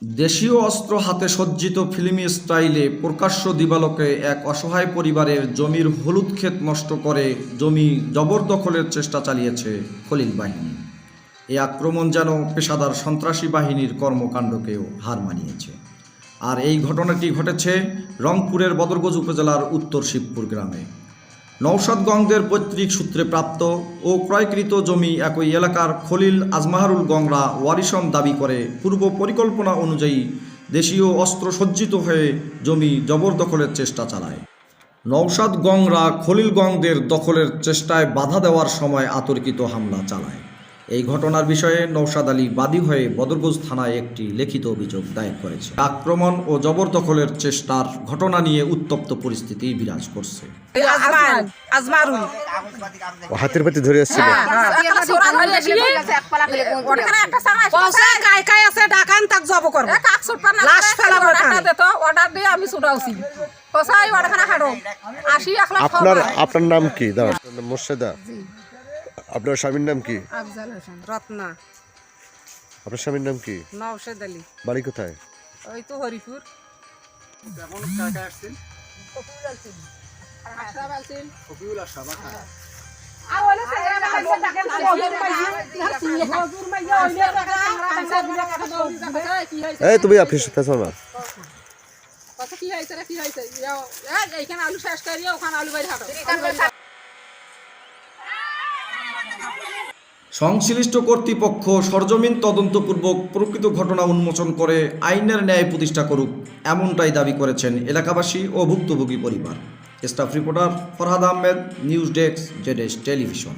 দেশীয় অস্ত্র হাতে সজ্জিত ফিল্মি স্টাইলে প্রকাশ্য দিবালোকে এক অসহায় পরিবারের জমির হলুদ ক্ষেত নষ্ট করে জমি জবরদখলের চেষ্টা চালিয়েছে খলিল বাহিনী। এই আক্রমণ যেন পেশাদার সন্ত্রাসী বাহিনীর কর্মকাণ্ডকেও হার মানিয়েছে। আর এই ঘটনাটি ঘটেছে রংপুরের বদরগঞ্জ উপজেলার উত্তর শিবপুর গ্রামে। নওশাদগঞ্জের পৈতৃক সূত্রে প্রাপ্ত ও ক্রয়কৃত জমি একই এলাকার খলিল আজমাহারুল গংরা ওয়ারিশন দাবি করে পূর্ব পরিকল্পনা অনুযায়ী দেশীয় অস্ত্র সজ্জিত হয়ে জমি জবরদখলের চেষ্টা চালায়। নওশাদগংরা খলিলগঞ্জের দখলের চেষ্টায় বাধা দেওয়ার সময় অতর্কিত হামলা চালায়। এই ঘটনার বিষয়ে নওশাদ আলী বাদী হয়ে বদরগঞ্জ থানায় একটি লিখিত অভিযোগ দায়ের করেছে। আক্রমণ ও জবরদখলের চেষ্টার ঘটনা নিয়ে উত্তপ্ত পরিস্থিতি বিরাজ করছে। হাতের পাতি ধরে আসছিল। আপনার নাম কি? মোর্শেদা। আপনার স্বামীর নাম কি? রত্না। আপনার স্বামীর নাম কি? নওশাদ আলী। বাড়ি কোথায়? ওই তো হরিপুর। এই তুমি অফিস পেছো না? আলু শেষ করিয়ে ওখানে আলু বাইরে হাঁটো। সংশ্লিষ্ট কর্তৃপক্ষ সরজমিন তদন্তপূর্বক প্রকৃত ঘটনা উন্মোচন করে আইনের ন্যায় প্রতিষ্ঠা করুক, এমনটাই দাবি করেছেন এলাকাবাসী ও ভুক্তভোগী পরিবার। Staff reporter Farhad Ahmed, news desk, ZS television.